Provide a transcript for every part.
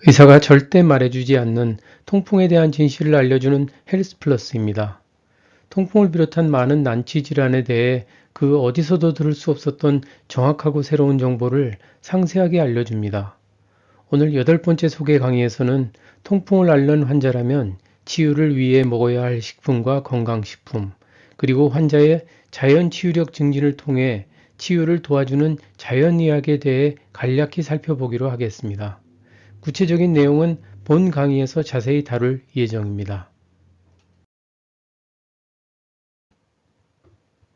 의사가 절대 말해주지 않는 통풍에 대한 진실을 알려주는 헬스플러스입니다. 통풍을 비롯한 많은 난치 질환에 대해 그 어디서도 들을 수 없었던 정확하고 새로운 정보를 상세하게 알려줍니다. 오늘 8번째 소개 강의에서는 통풍을 앓는 환자라면 치유를 위해 먹어야 할 식품과 건강식품, 그리고 환자의 자연 치유력 증진을 통해 치유를 도와주는 자연의학에 대해 간략히 살펴보기로 하겠습니다. 구체적인 내용은 본 강의에서 자세히 다룰 예정입니다.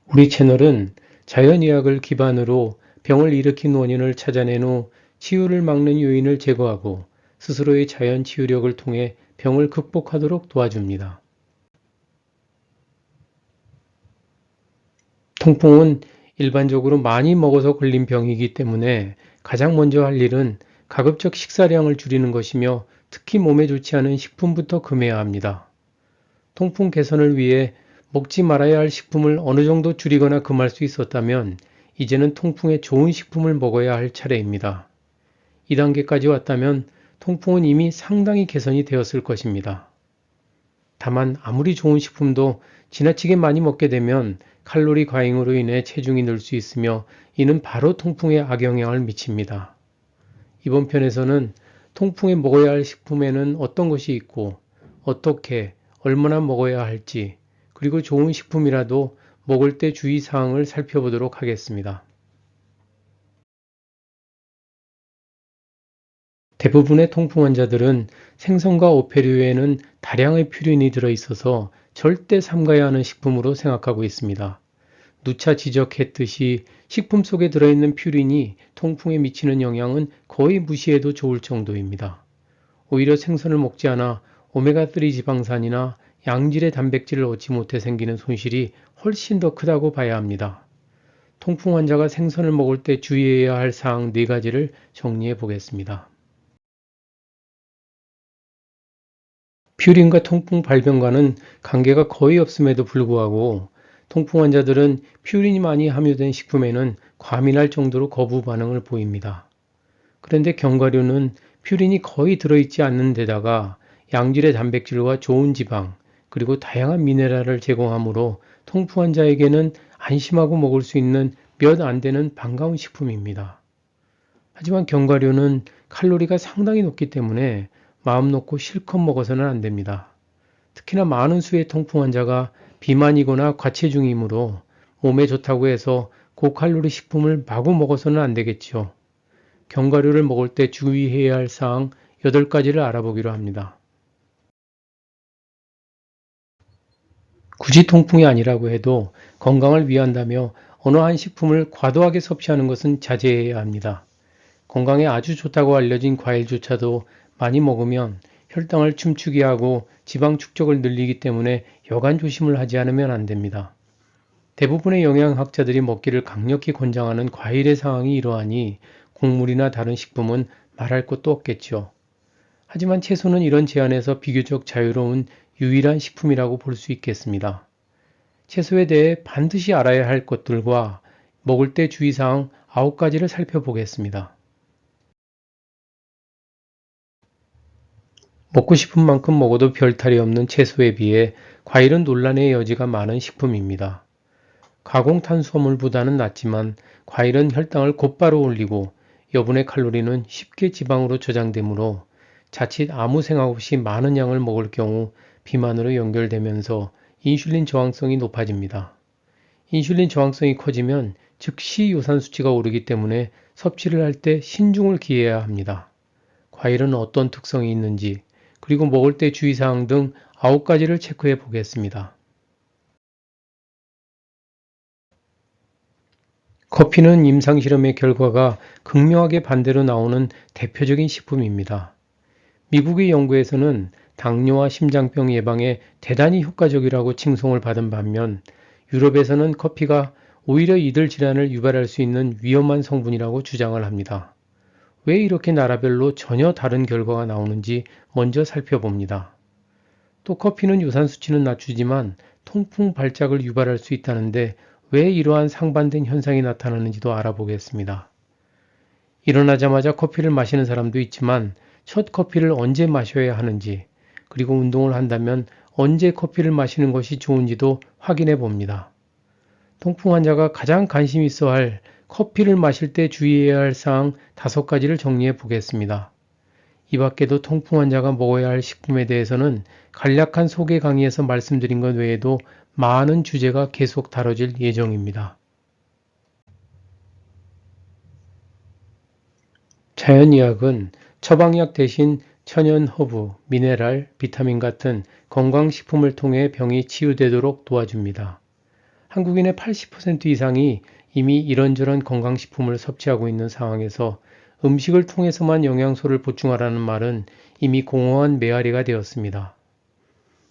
우리 채널은 자연의학을 기반으로 병을 일으킨 원인을 찾아낸 후 치유를 막는 요인을 제거하고 스스로의 자연 치유력을 통해 병을 극복하도록 도와줍니다. 통풍은 일반적으로 많이 먹어서 걸린 병이기 때문에 가장 먼저 할 일은 가급적 식사량을 줄이는 것이며 특히 몸에 좋지 않은 식품부터 금해야 합니다. 통풍 개선을 위해 먹지 말아야 할 식품을 어느 정도 줄이거나 금할 수 있었다면 이제는 통풍에 좋은 식품을 먹어야 할 차례입니다. 이 단계까지 왔다면 통풍은 이미 상당히 개선이 되었을 것입니다. 다만 아무리 좋은 식품도 지나치게 많이 먹게 되면 칼로리 과잉으로 인해 체중이 늘 수 있으며 이는 바로 통풍에 악영향을 미칩니다. 이번 편에서는 통풍에 먹어야 할 식품에는 어떤 것이 있고 어떻게 얼마나 먹어야 할지, 그리고 좋은 식품이라도 먹을 때 주의사항을 살펴보도록 하겠습니다. 대부분의 통풍 환자들은 생선과 오페류에는 다량의 퓨린이 들어있어서 절대 삼가야 하는 식품으로 생각하고 있습니다. 누차 지적했듯이 식품 속에 들어있는 퓨린이 통풍에 미치는 영향은 거의 무시해도 좋을 정도입니다. 오히려 생선을 먹지 않아 오메가3 지방산이나 양질의 단백질을 얻지 못해 생기는 손실이 훨씬 더 크다고 봐야 합니다. 통풍 환자가 생선을 먹을 때 주의해야 할 사항 4가지를 정리해 보겠습니다. 퓨린과 통풍 발병과는 관계가 거의 없음에도 불구하고 통풍 환자들은 퓨린이 많이 함유된 식품에는 과민할 정도로 거부 반응을 보입니다. 그런데 견과류는 퓨린이 거의 들어있지 않는 데다가 양질의 단백질과 좋은 지방, 그리고 다양한 미네랄을 제공하므로 통풍 환자에게는 안심하고 먹을 수 있는 몇 안 되는 반가운 식품입니다. 하지만 견과류는 칼로리가 상당히 높기 때문에 마음 놓고 실컷 먹어서는 안 됩니다. 특히나 많은 수의 통풍 환자가 비만이거나 과체중이므로 몸에 좋다고 해서 고칼로리 식품을 마구 먹어서는 안 되겠죠. 견과류를 먹을 때 주의해야 할 사항 8가지를 알아보기로 합니다. 굳이 통풍이 아니라고 해도 건강을 위한다며 어느 한 식품을 과도하게 섭취하는 것은 자제해야 합니다. 건강에 아주 좋다고 알려진 과일조차도 많이 먹으면 혈당을 춤추게 하고 지방 축적을 늘리기 때문에 여간 조심을 하지 않으면 안 됩니다. 대부분의 영양학자들이 먹기를 강력히 권장하는 과일의 상황이 이러하니 곡물이나 다른 식품은 말할 것도 없겠죠. 하지만 채소는 이런 제한에서 비교적 자유로운 유일한 식품이라고 볼 수 있겠습니다. 채소에 대해 반드시 알아야 할 것들과 먹을 때 주의사항 9가지를 살펴보겠습니다. 먹고 싶은 만큼 먹어도 별탈이 없는 채소에 비해 과일은 논란의 여지가 많은 식품입니다. 가공탄수화물보다는 낫지만 과일은 혈당을 곧바로 올리고 여분의 칼로리는 쉽게 지방으로 저장되므로 자칫 아무 생각 없이 많은 양을 먹을 경우 비만으로 연결되면서 인슐린 저항성이 높아집니다. 인슐린 저항성이 커지면 즉시 요산 수치가 오르기 때문에 섭취를 할 때 신중을 기해야 합니다. 과일은 어떤 특성이 있는지, 그리고 먹을 때 주의사항 등 9가지를 체크해 보겠습니다. 커피는 임상실험의 결과가 극명하게 반대로 나오는 대표적인 식품입니다. 미국의 연구에서는 당뇨와 심장병 예방에 대단히 효과적이라고 칭송을 받은 반면 유럽에서는 커피가 오히려 이들 질환을 유발할 수 있는 위험한 성분이라고 주장을 합니다. 왜 이렇게 나라별로 전혀 다른 결과가 나오는지 먼저 살펴봅니다. 또 커피는 요산 수치는 낮추지만 통풍 발작을 유발할 수 있다는데 왜 이러한 상반된 현상이 나타나는지도 알아보겠습니다. 일어나자마자 커피를 마시는 사람도 있지만 첫 커피를 언제 마셔야 하는지, 그리고 운동을 한다면 언제 커피를 마시는 것이 좋은지도 확인해 봅니다. 통풍 환자가 가장 관심 있어 할 커피를 마실 때 주의해야 할 사항 5가지를 정리해 보겠습니다. 이 밖에도 통풍 환자가 먹어야 할 식품에 대해서는 간략한 소개 강의에서 말씀드린 것 외에도 많은 주제가 계속 다뤄질 예정입니다. 자연의학은 처방약 대신 천연 허브, 미네랄, 비타민 같은 건강식품을 통해 병이 치유되도록 도와줍니다. 한국인의 80% 이상이 이미 이런저런 건강식품을 섭취하고 있는 상황에서 음식을 통해서만 영양소를 보충하라는 말은 이미 공허한 메아리가 되었습니다.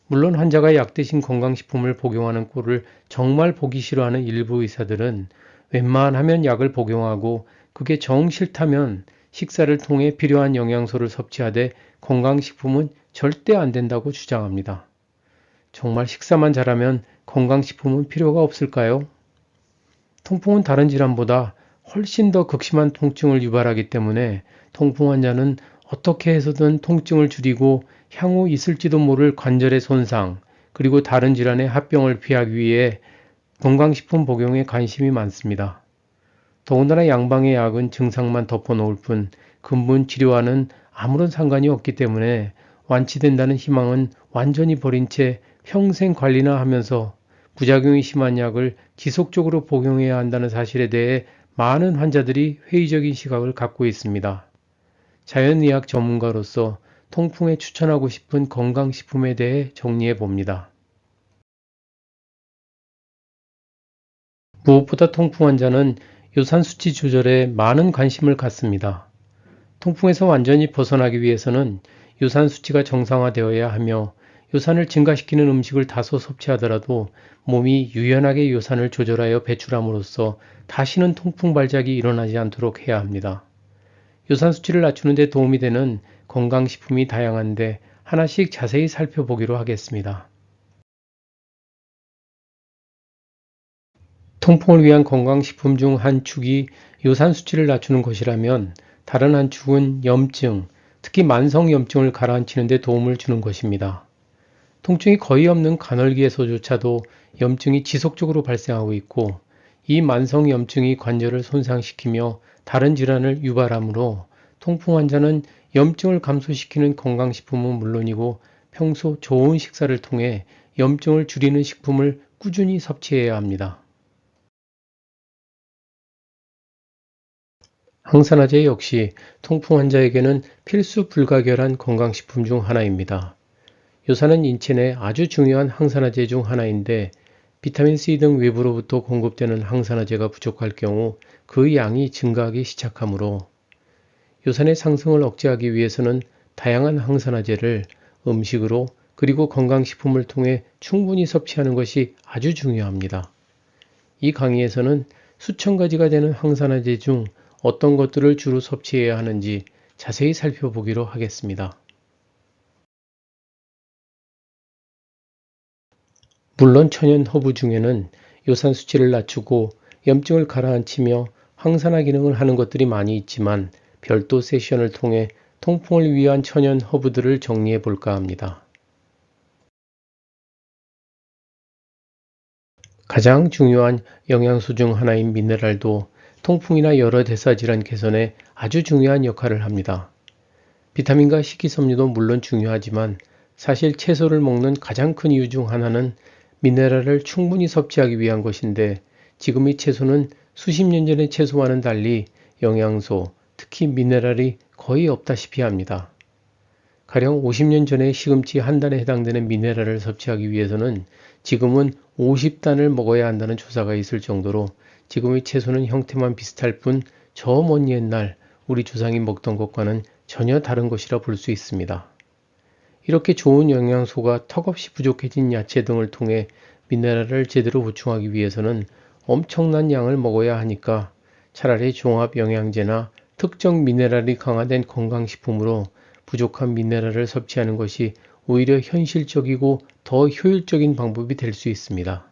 물론 환자가 약 대신 건강식품을 복용하는 꼴을 정말 보기 싫어하는 일부 의사들은 웬만하면 약을 복용하고 그게 정 싫다면 식사를 통해 필요한 영양소를 섭취하되 건강식품은 절대 안 된다고 주장합니다. 정말 식사만 잘하면 건강식품은 필요가 없을까요? 통풍은 다른 질환보다 훨씬 더 극심한 통증을 유발하기 때문에 통풍 환자는 어떻게 해서든 통증을 줄이고 향후 있을지도 모를 관절의 손상, 그리고 다른 질환의 합병을 피하기 위해 건강식품 복용에 관심이 많습니다. 더군다나 양방의 약은 증상만 덮어놓을 뿐 근본 치료와는 아무런 상관이 없기 때문에 완치된다는 희망은 완전히 버린 채 평생 관리나 하면서 부작용이 심한 약을 지속적으로 복용해야 한다는 사실에 대해 많은 환자들이 회의적인 시각을 갖고 있습니다. 자연의학 전문가로서 통풍에 추천하고 싶은 건강식품에 대해 정리해 봅니다. 무엇보다 통풍 환자는 요산 수치 조절에 많은 관심을 갖습니다. 통풍에서 완전히 벗어나기 위해서는 요산 수치가 정상화되어야 하며 요산을 증가시키는 음식을 다소 섭취하더라도 몸이 유연하게 요산을 조절하여 배출함으로써 다시는 통풍 발작이 일어나지 않도록 해야 합니다. 요산 수치를 낮추는 데 도움이 되는 건강식품이 다양한데 하나씩 자세히 살펴보기로 하겠습니다. 통풍을 위한 건강식품 중 한 축이 요산 수치를 낮추는 것이라면 다른 한 축은 염증, 특히 만성염증을 가라앉히는 데 도움을 주는 것입니다. 통증이 거의 없는 간헐기에서조차도 염증이 지속적으로 발생하고 있고 이 만성염증이 관절을 손상시키며 다른 질환을 유발하므로 통풍 환자는 염증을 감소시키는 건강식품은 물론이고 평소 좋은 식사를 통해 염증을 줄이는 식품을 꾸준히 섭취해야 합니다. 항산화제 역시 통풍 환자에게는 필수 불가결한 건강식품 중 하나입니다. 요산은 인체 내 아주 중요한 항산화제 중 하나인데 비타민C 등 외부로부터 공급되는 항산화제가 부족할 경우 그 양이 증가하기 시작하므로 요산의 상승을 억제하기 위해서는 다양한 항산화제를 음식으로 그리고 건강식품을 통해 충분히 섭취하는 것이 아주 중요합니다. 이 강의에서는 수천 가지가 되는 항산화제 중 어떤 것들을 주로 섭취해야 하는지 자세히 살펴보기로 하겠습니다. 물론 천연 허브 중에는 요산 수치를 낮추고 염증을 가라앉히며 항산화 기능을 하는 것들이 많이 있지만 별도 세션을 통해 통풍을 위한 천연 허브들을 정리해 볼까 합니다. 가장 중요한 영양소 중 하나인 미네랄도 통풍이나 여러 대사질환 개선에 아주 중요한 역할을 합니다. 비타민과 식이섬유도 물론 중요하지만 사실 채소를 먹는 가장 큰 이유 중 하나는 미네랄을 충분히 섭취하기 위한 것인데 지금 이 채소는 수십 년 전의 채소와는 달리 영양소, 특히 미네랄이 거의 없다시피 합니다. 가령 50년 전에 시금치 한 단에 해당되는 미네랄을 섭취하기 위해서는 지금은 50단을 먹어야 한다는 조사가 있을 정도로 지금의 채소는 형태만 비슷할 뿐 저 먼 옛날 우리 조상이 먹던 것과는 전혀 다른 것이라 볼 수 있습니다. 이렇게 좋은 영양소가 턱없이 부족해진 야채 등을 통해 미네랄을 제대로 보충하기 위해서는 엄청난 양을 먹어야 하니까 차라리 종합 영양제나 특정 미네랄이 강화된 건강식품으로 부족한 미네랄을 섭취하는 것이 오히려 현실적이고 더 효율적인 방법이 될 수 있습니다.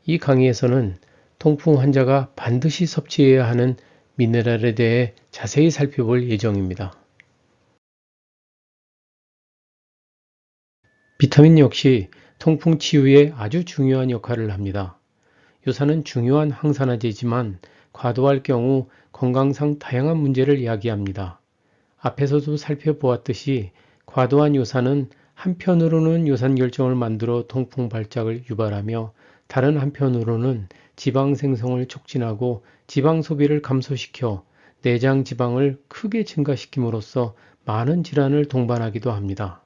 이 강의에서는 통풍 환자가 반드시 섭취해야 하는 미네랄에 대해 자세히 살펴볼 예정입니다. 비타민 역시 통풍 치유에 아주 중요한 역할을 합니다. 요산은 중요한 항산화제지만 과도할 경우 건강상 다양한 문제를 야기합니다. 앞에서도 살펴보았듯이 과도한 요산은 한편으로는 요산 결정을 만들어 통풍 발작을 유발하며 다른 한편으로는 지방 생성을 촉진하고 지방 소비를 감소시켜 내장 지방을 크게 증가시킴으로써 많은 질환을 동반하기도 합니다.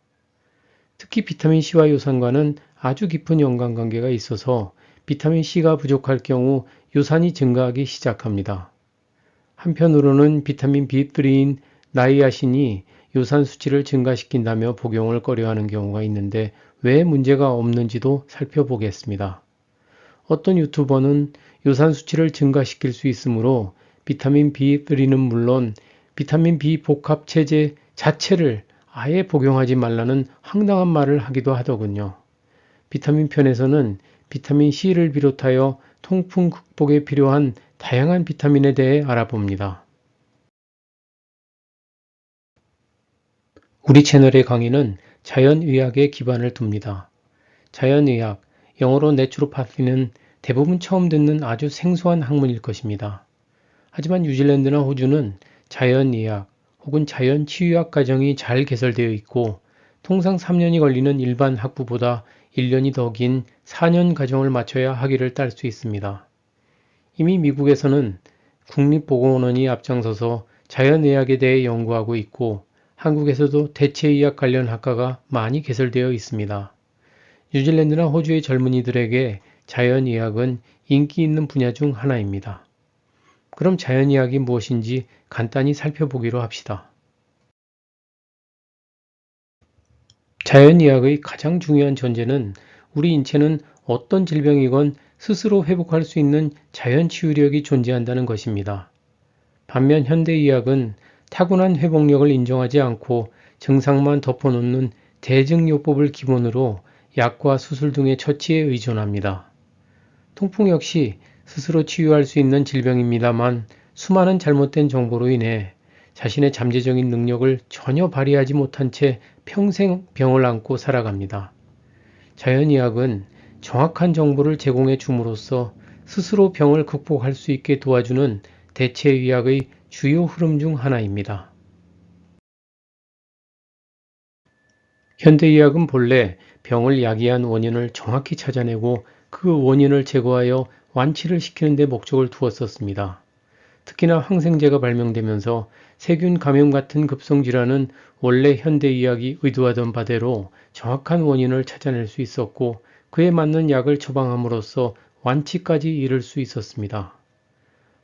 특히 비타민C와 요산과는 아주 깊은 연관관계가 있어서 비타민C가 부족할 경우 요산이 증가하기 시작합니다. 한편으로는 비타민 B3인 나이아신이 요산 수치를 증가시킨다며 복용을 꺼려하는 경우가 있는데 왜 문제가 없는지도 살펴보겠습니다. 어떤 유튜버는 요산 수치를 증가시킬 수 있으므로 비타민 B3는 물론 비타민 B 복합 체제 자체를 아예 복용하지 말라는 황당한 말을 하기도 하더군요. 비타민 편에서는 비타민 C를 비롯하여 통풍 극복에 필요한 다양한 비타민에 대해 알아봅니다. 우리 채널의 강의는 자연의학에 기반을 둡니다. 자연의학, 영어로 내추로파시는 대부분 처음 듣는 아주 생소한 학문일 것입니다. 하지만 뉴질랜드나 호주는 자연의학 혹은 자연치유학 과정이 잘 개설되어 있고 통상 3년이 걸리는 일반 학부보다 1년이 더 긴 4년 과정을 마쳐야 학위를 딸 수 있습니다. 이미 미국에서는 국립보건원이 앞장서서 자연의학에 대해 연구하고 있고 한국에서도 대체의학 관련 학과가 많이 개설되어 있습니다. 뉴질랜드나 호주의 젊은이들에게 자연의학은 인기 있는 분야 중 하나입니다. 그럼 자연의학이 무엇인지 간단히 살펴보기로 합시다. 자연의학의 가장 중요한 전제는 우리 인체는 어떤 질병이건 스스로 회복할 수 있는 자연치유력이 존재한다는 것입니다. 반면 현대의학은 타고난 회복력을 인정하지 않고 증상만 덮어놓는 대증요법을 기본으로 약과 수술 등의 처치에 의존합니다. 통풍 역시 스스로 치유할 수 있는 질병입니다만 수많은 잘못된 정보로 인해 자신의 잠재적인 능력을 전혀 발휘하지 못한 채 평생 병을 안고 살아갑니다. 자연의학은 정확한 정보를 제공해 줌으로써 스스로 병을 극복할 수 있게 도와주는 대체의학의 주요 흐름 중 하나입니다. 현대의학은 본래 병을 야기한 원인을 정확히 찾아내고 그 원인을 제거하여 완치를 시키는 데 목적을 두었었습니다. 특히나 항생제가 발명되면서 세균 감염 같은 급성질환은 원래 현대의학이 의도하던 바대로 정확한 원인을 찾아낼 수 있었고 그에 맞는 약을 처방함으로써 완치까지 이를 수 있었습니다.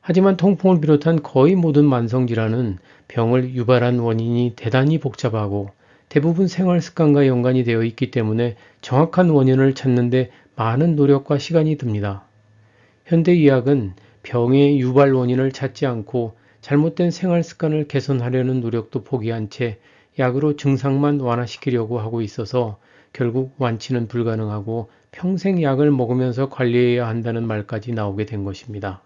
하지만 통풍을 비롯한 거의 모든 만성질환은 병을 유발한 원인이 대단히 복잡하고 대부분 생활 습관과 연관이 되어 있기 때문에 정확한 원인을 찾는 데 많은 노력과 시간이 듭니다. 현대의학은 병의 유발 원인을 찾지 않고 잘못된 생활 습관을 개선하려는 노력도 포기한 채 약으로 증상만 완화시키려고 하고 있어서 결국 완치는 불가능하고 평생 약을 먹으면서 관리해야 한다는 말까지 나오게 된 것입니다.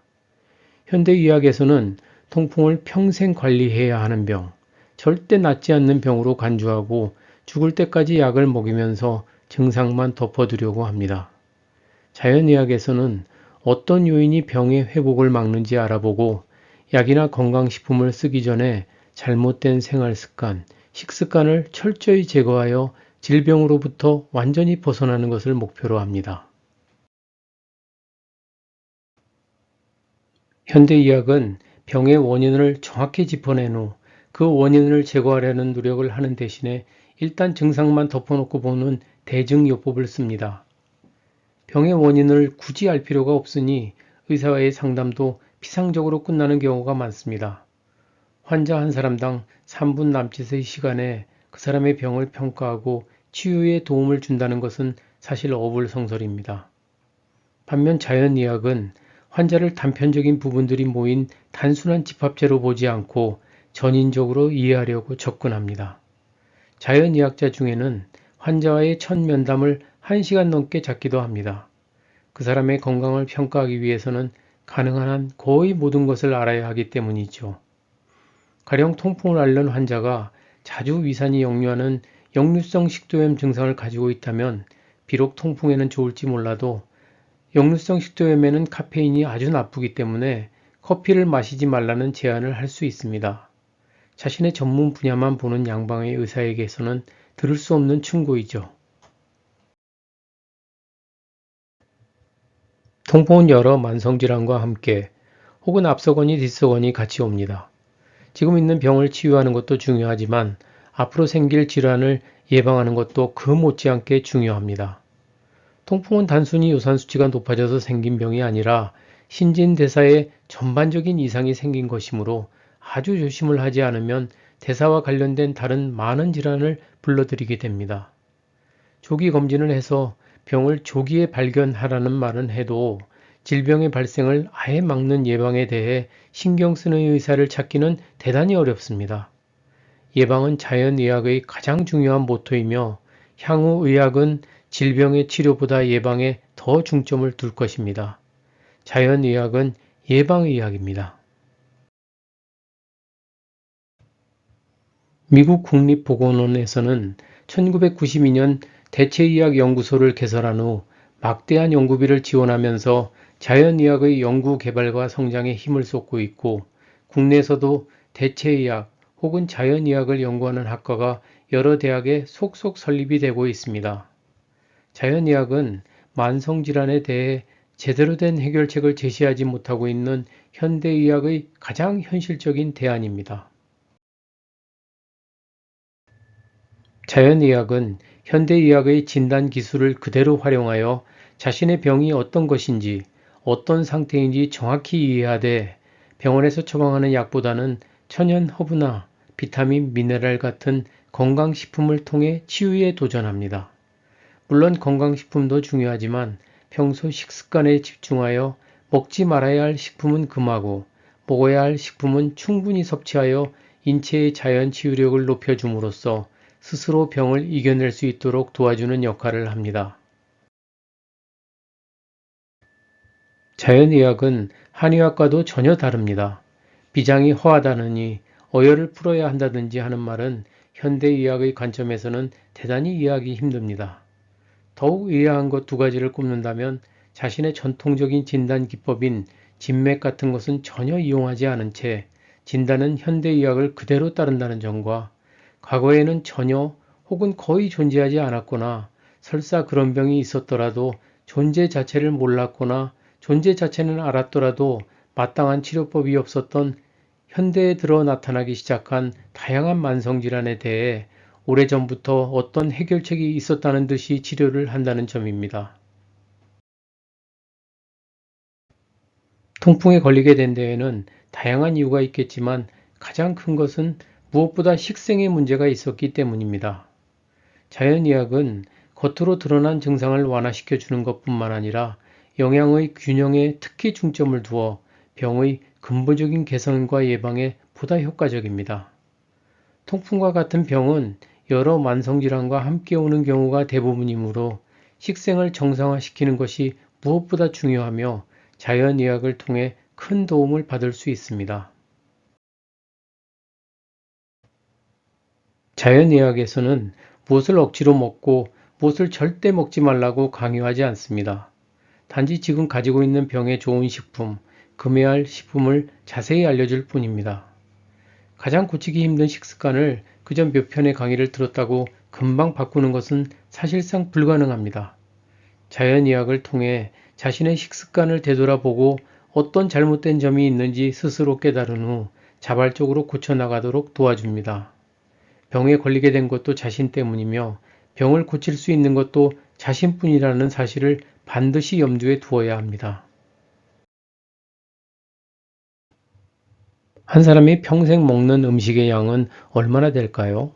현대의학에서는 통풍을 평생 관리해야 하는 병, 절대 낫지 않는 병으로 간주하고 죽을 때까지 약을 먹이면서 증상만 덮어두려고 합니다. 자연의학에서는 어떤 요인이 병의 회복을 막는지 알아보고 약이나 건강식품을 쓰기 전에 잘못된 생활습관, 식습관을 철저히 제거하여 질병으로부터 완전히 벗어나는 것을 목표로 합니다. 현대의학은 병의 원인을 정확히 짚어낸 후 그 원인을 제거하려는 노력을 하는 대신에 일단 증상만 덮어놓고 보는 대증요법을 씁니다. 병의 원인을 굳이 알 필요가 없으니 의사와의 상담도 피상적으로 끝나는 경우가 많습니다. 환자 한 사람당 3분 남짓의 시간에 그 사람의 병을 평가하고 치유에 도움을 준다는 것은 사실 어불성설입니다. 반면 자연의학은 환자를 단편적인 부분들이 모인 단순한 집합체로 보지 않고 전인적으로 이해하려고 접근합니다. 자연의학자 중에는 환자와의 첫 면담을 1시간 넘게 잡기도 합니다. 그 사람의 건강을 평가하기 위해서는 가능한 한 거의 모든 것을 알아야 하기 때문이죠. 가령 통풍을 앓는 환자가 자주 위산이 역류하는 역류성 식도염 증상을 가지고 있다면 비록 통풍에는 좋을지 몰라도 역류성 식도염에는 카페인이 아주 나쁘기 때문에 커피를 마시지 말라는 제안을 할 수 있습니다. 자신의 전문 분야만 보는 양방의 의사에게서는 들을 수 없는 충고이죠. 통풍은 여러 만성질환과 함께 혹은 앞서거니 뒤서거니 같이 옵니다. 지금 있는 병을 치유하는 것도 중요하지만 앞으로 생길 질환을 예방하는 것도 그 못지않게 중요합니다. 통풍은 단순히 요산 수치가 높아져서 생긴 병이 아니라 신진대사에 전반적인 이상이 생긴 것이므로 아주 조심을 하지 않으면 대사와 관련된 다른 많은 질환을 불러들이게 됩니다. 조기 검진을 해서 병을 조기에 발견하라는 말은 해도 질병의 발생을 아예 막는 예방에 대해 신경 쓰는 의사를 찾기는 대단히 어렵습니다. 예방은 자연의학의 가장 중요한 모토이며 향후 의학은 질병의 치료보다 예방에 더 중점을 둘 것입니다. 자연의학은 예방의학입니다. 미국 국립보건원에서는 1992년 대체의학연구소를 개설한 후 막대한 연구비를 지원하면서 자연의학의 연구 개발과 성장에 힘을 쏟고 있고 국내에서도 대체의학 혹은 자연의학을 연구하는 학과가 여러 대학에 속속 설립이 되고 있습니다. 자연의학은 만성질환에 대해 제대로 된 해결책을 제시하지 못하고 있는 현대의학의 가장 현실적인 대안입니다. 자연의학은 현대의학의 진단 기술을 그대로 활용하여 자신의 병이 어떤 것인지, 어떤 상태인지 정확히 이해하되 병원에서 처방하는 약보다는 천연 허브나 비타민, 미네랄 같은 건강식품을 통해 치유에 도전합니다. 물론 건강식품도 중요하지만 평소 식습관에 집중하여 먹지 말아야 할 식품은 금하고 먹어야 할 식품은 충분히 섭취하여 인체의 자연 치유력을 높여줌으로써 스스로 병을 이겨낼 수 있도록 도와주는 역할을 합니다. 자연의학은 한의학과도 전혀 다릅니다. 비장이 허하다느니 어혈을 풀어야 한다든지 하는 말은 현대의학의 관점에서는 대단히 이해하기 힘듭니다. 더욱 의아한 것 두 가지를 꼽는다면 자신의 전통적인 진단 기법인 진맥 같은 것은 전혀 이용하지 않은 채 진단은 현대의학을 그대로 따른다는 점과 과거에는 전혀 혹은 거의 존재하지 않았거나 설사 그런 병이 있었더라도 존재 자체를 몰랐거나 존재 자체는 알았더라도 마땅한 치료법이 없었던 현대에 들어 나타나기 시작한 다양한 만성질환에 대해 오래전부터 어떤 해결책이 있었다는 듯이 치료를 한다는 점입니다. 통풍에 걸리게 된 데에는 다양한 이유가 있겠지만 가장 큰 것은 무엇보다 식생의 문제가 있었기 때문입니다. 자연의학은 겉으로 드러난 증상을 완화시켜 주는 것뿐만 아니라 영양의 균형에 특히 중점을 두어 병의 근본적인 개선과 예방에 보다 효과적입니다. 통풍과 같은 병은 여러 만성질환과 함께 오는 경우가 대부분이므로 식생을 정상화시키는 것이 무엇보다 중요하며 자연의학을 통해 큰 도움을 받을 수 있습니다. 자연의학에서는 무엇을 억지로 먹고 무엇을 절대 먹지 말라고 강요하지 않습니다. 단지 지금 가지고 있는 병에 좋은 식품, 금해야 할 식품을 자세히 알려줄 뿐입니다. 가장 고치기 힘든 식습관을 그저 몇 편의 강의를 들었다고 금방 바꾸는 것은 사실상 불가능합니다. 자연의학을 통해 자신의 식습관을 되돌아보고 어떤 잘못된 점이 있는지 스스로 깨달은 후 자발적으로 고쳐나가도록 도와줍니다. 병에 걸리게 된 것도 자신 때문이며 병을 고칠 수 있는 것도 자신뿐이라는 사실을 반드시 염두에 두어야 합니다. 한 사람이 평생 먹는 음식의 양은 얼마나 될까요?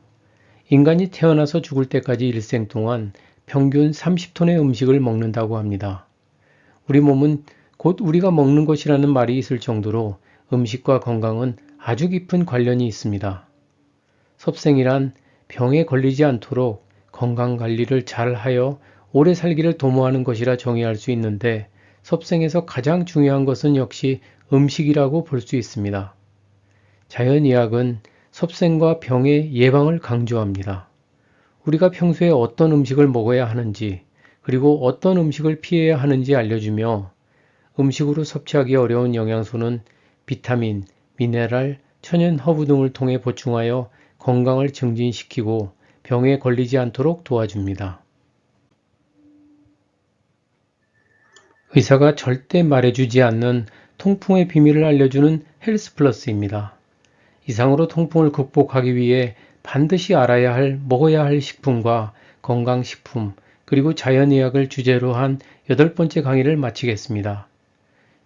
인간이 태어나서 죽을 때까지 일생 동안 평균 30톤의 음식을 먹는다고 합니다. 우리 몸은 곧 우리가 먹는 것이라는 말이 있을 정도로 음식과 건강은 아주 깊은 관련이 있습니다. 섭생이란 병에 걸리지 않도록 건강 관리를 잘 하여 오래 살기를 도모하는 것이라 정의할 수 있는데 섭생에서 가장 중요한 것은 역시 음식이라고 볼 수 있습니다. 자연의학은 섭생과 병의 예방을 강조합니다. 우리가 평소에 어떤 음식을 먹어야 하는지, 그리고 어떤 음식을 피해야 하는지 알려주며 음식으로 섭취하기 어려운 영양소는 비타민, 미네랄, 천연 허브 등을 통해 보충하여 건강을 증진시키고 병에 걸리지 않도록 도와줍니다. 의사가 절대 말해주지 않는 통풍의 비밀을 알려주는 헬스 플러스입니다. 이상으로 통풍을 극복하기 위해 반드시 알아야 할 먹어야 할 식품과 건강식품, 그리고 자연의학을 주제로 한 8번째 강의를 마치겠습니다.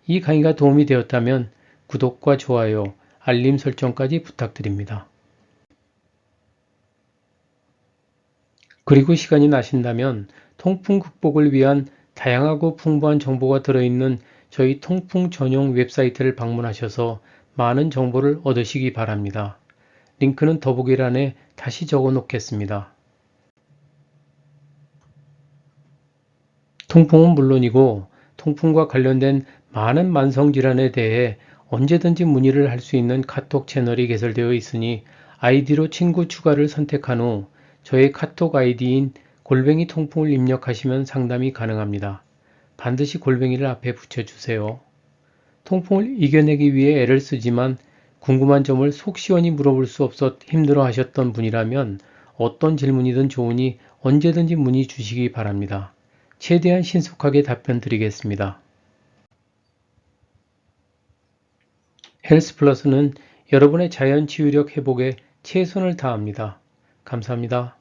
이 강의가 도움이 되었다면 구독과 좋아요, 알림 설정까지 부탁드립니다. 그리고 시간이 나신다면 통풍 극복을 위한 다양하고 풍부한 정보가 들어있는 저희 통풍 전용 웹사이트를 방문하셔서 많은 정보를 얻으시기 바랍니다. 링크는 더보기란에 다시 적어 놓겠습니다. 통풍은 물론이고 통풍과 관련된 많은 만성질환에 대해 언제든지 문의를 할 수 있는 카톡 채널이 개설되어 있으니 아이디로 친구 추가를 선택한 후 저의 카톡 아이디인 골뱅이 통풍을 입력하시면 상담이 가능합니다. 반드시 골뱅이를 앞에 붙여주세요. 통풍을 이겨내기 위해 애를 쓰지만 궁금한 점을 속 시원히 물어볼 수 없어 힘들어 하셨던 분이라면 어떤 질문이든 좋으니 언제든지 문의 주시기 바랍니다. 최대한 신속하게 답변 드리겠습니다. 헬스 플러스는 여러분의 자연 치유력 회복에 최선을 다합니다. 감사합니다.